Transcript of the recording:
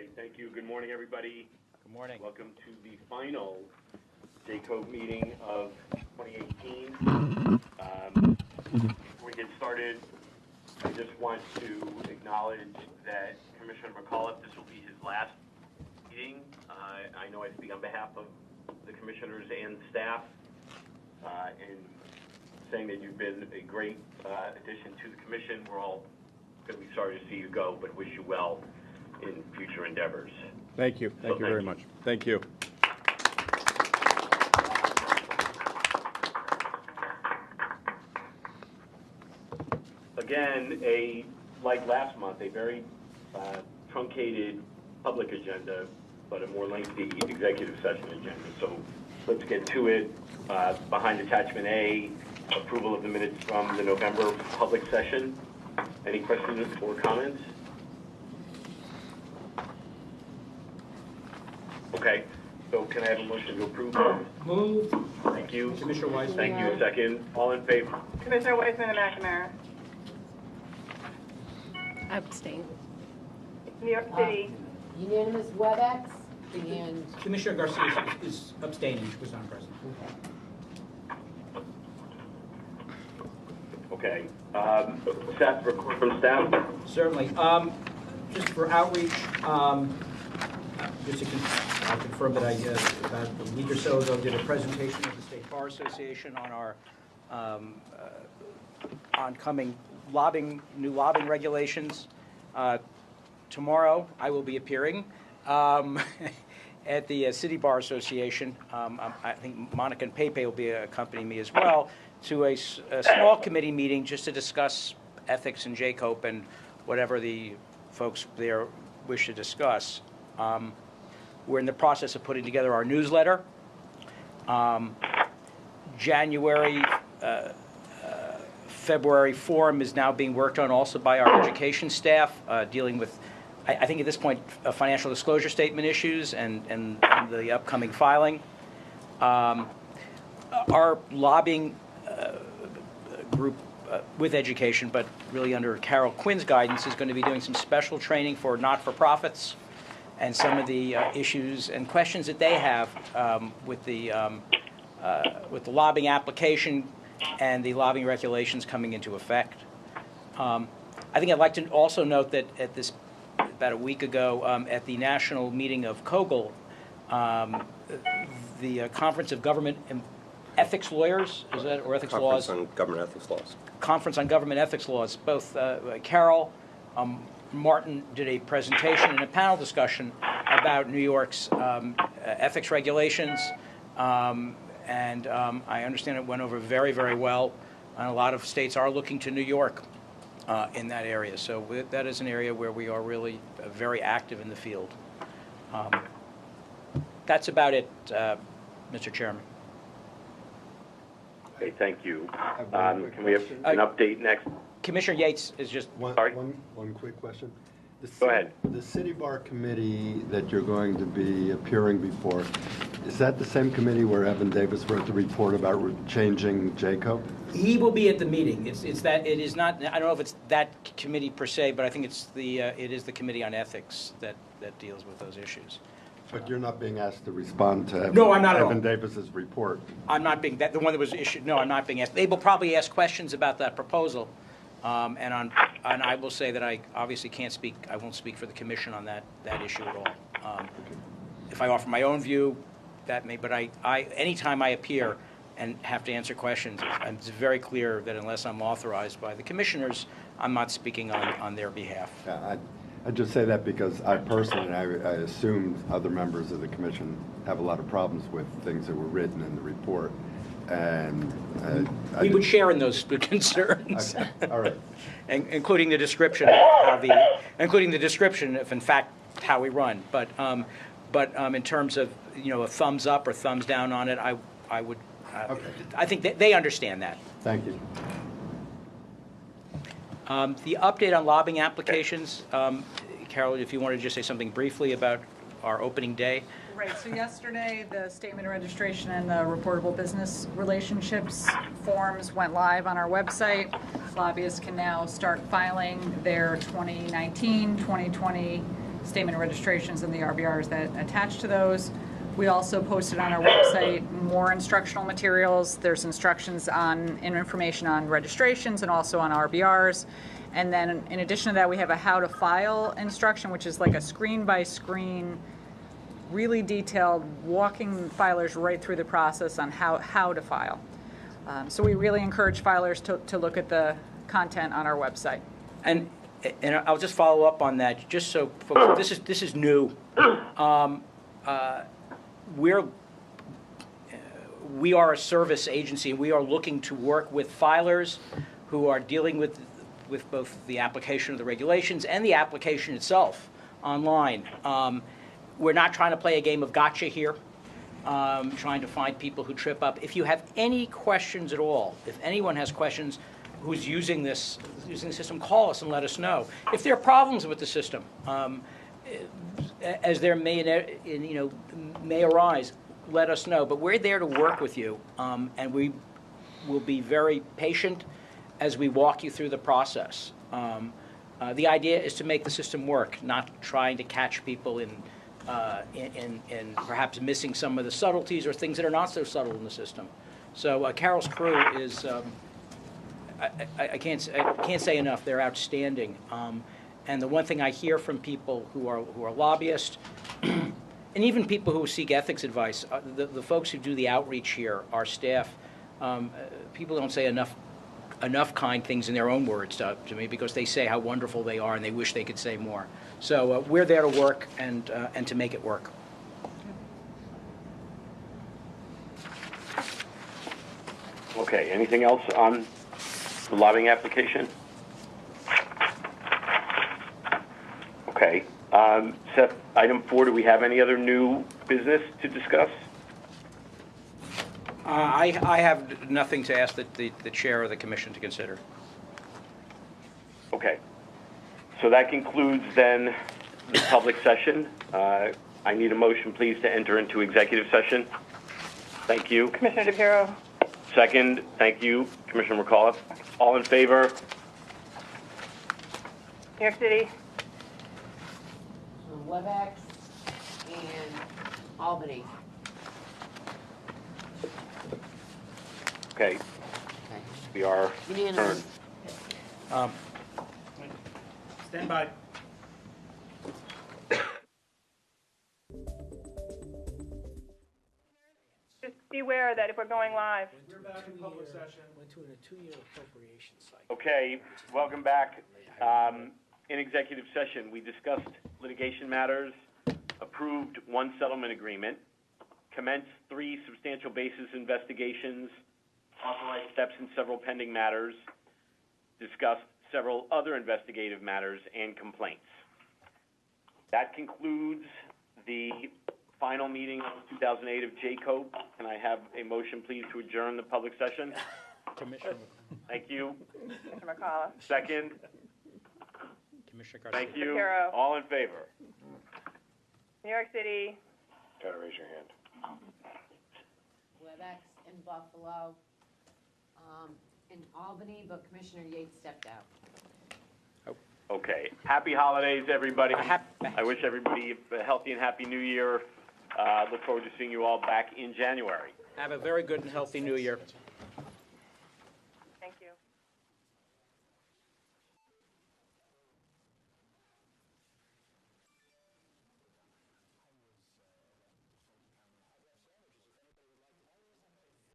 Okay, thank you. Good morning, everybody. Good morning. Welcome to the final JCOVE meeting of 2018. Before we get started, I just want to acknowledge that Commissioner McAuliffe, this will be his last meeting. I know I speak on behalf of the commissioners and staff in saying that you've been a great addition to the commission. We're all going to be sorry to see you go, but wish you well in future endeavors. Thank you. Thank you very much. Thank you. Again, like last month, a very truncated public agenda, but a more lengthy executive session agenda. So let's get to it. Behind attachment A, approval of the minutes from the November public session. Any questions or comments? Okay, so can I have a motion to approve? Move. Thank you. Commissioner Weissman. Thank you. Second. All in favor? Commissioner Weissman and McNamara. Abstain. New York City. Unanimous WebEx and Commissioner Garcia is abstaining. She was not present. Okay. Staff report from staff. Certainly. Just for outreach, just to I'll confirm that I, about a week or so ago, did a presentation of the State Bar Association on our oncoming new lobbying regulations. Tomorrow, I will be appearing at the City Bar Association. I think Monica and Pepe will be accompanying me as well to a small committee meeting just to discuss ethics and JCOPE and whatever the folks there wish to discuss. We're in the process of putting together our newsletter. February forum is now being worked on also by our education staff, dealing with, I think at this point, financial disclosure statement issues and the upcoming filing. Our lobbying group with education, but really under Carol Quinn's guidance, is going to be doing some special training for not-for-profits and some of the issues and questions that they have with the lobbying application and the lobbying regulations coming into effect. I think I'd like to also note that about a week ago, at the national meeting of COGL, the Conference of Government Ethics Lawyers, is that, or Ethics Laws? Conference on Government Ethics Laws. Conference on Government Ethics Laws. Both Carol Martin did a presentation and a panel discussion about New York's ethics regulations, and I understand it went over very, very well, and a lot of states are looking to New York in that area. So that is an area where we are really very active in the field. That's about it, Mr. Chairman. Okay, thank you. Can we have an update next? Commissioner Yates is just... One quick question. Go ahead. The City Bar Committee that you're going to be appearing before, is that the same committee where Evan Davis wrote the report about changing JCOPE? He will be at the meeting. It's that it is not. I don't know if it's that committee per se, but I think it's it is the Committee on Ethics that deals with those issues. But you're not being asked to respond to No, I'm not at all. Evan Davis's report. I'm not being the one that was issued. No, I'm not being asked. They will probably ask questions about that proposal, and I will say that I obviously can't speak. I won't speak for the commission on that issue at all. If I offer my own view, that may. But anytime I appear and have to answer questions, it's very clear that unless I'm authorized by the commissioners, I'm not speaking on their behalf. Yeah, I just say that because I personally, I assume other members of the commission have a lot of problems with things that were written in the report, and we would share in those concerns. Okay. All right, including the description of how including the description of in fact how we run. But in terms of a thumbs up or thumbs down on it, I would. Okay. I think they understand that. Thank you. The update on lobbying applications, Carol, if you want to just say something briefly about our opening day. Right, so yesterday the statement of registration and the reportable business relationships forms went live on our website. Lobbyists can now start filing their 2019, 2020 statement of registrations and the RBRs that attach to those. We also posted on our website more instructional materials. There's instructions on and information on registrations and also on RBRs. And then in addition to that, we have a how to file instruction, which is like a screen-by-screen, really detailed, walking filers right through the process on how to file. So we really encourage filers to look at the content on our website. And I'll just follow up on that, just so folks, this is new. We are a service agency, and we are looking to work with filers who are dealing with both the application of the regulations and the application itself online. We're not trying to play a game of gotcha here, trying to find people who trip up. If you have any questions at all, if anyone has questions who's using the system, call us and let us know. If there are problems with the system, as there may arise, let us know. But we're there to work with you, and we will be very patient as we walk you through the process. The idea is to make the system work, not trying to catch people in perhaps missing some of the subtleties or things that are not so subtle in the system. So Carol's crew is, I can't say enough, they're outstanding. And the one thing I hear from people who are lobbyists, and even people who seek ethics advice, the folks who do the outreach here, our staff, people don't say enough kind things in their own words to me, because they say how wonderful they are and they wish they could say more. So we're there to work and to make it work. Okay, anything else on the lobbying application? Okay. Seth, item 4, do we have any other new business to discuss? I have nothing to ask the chair of the commission to consider. Okay. So that concludes then the public session. I need a motion, please, to enter into executive session. Thank you. Commissioner DePiero. Second, thank you, Commissioner McAuliffe. All in favor? New York City. WebEx and Albany. Okay, we are Unanimous. adjourned. Stand by. Just beware that if we're going live. We're back in public session. Went to a 2-year appropriation cycle. Okay, welcome back. In executive session, we discussed litigation matters, approved 1 settlement agreement, commenced 3 substantial basis investigations, authorized steps in several pending matters, discussed several other investigative matters and complaints. That concludes the final meeting of 2008 of JCOPE. Can I have a motion, please, to adjourn the public session? Commissioner. Thank you. Commissioner McCullough. Second. Commissioner Garcia. Thank you. Shapiro. All in favor? New York City. Try to raise your hand. WebEx in Buffalo, in Albany, but Commissioner Yates stepped out. Okay. Happy holidays, everybody. Hap- I wish everybody a healthy and happy new year. Look forward to seeing you all back in January. Have a very good and healthy new year.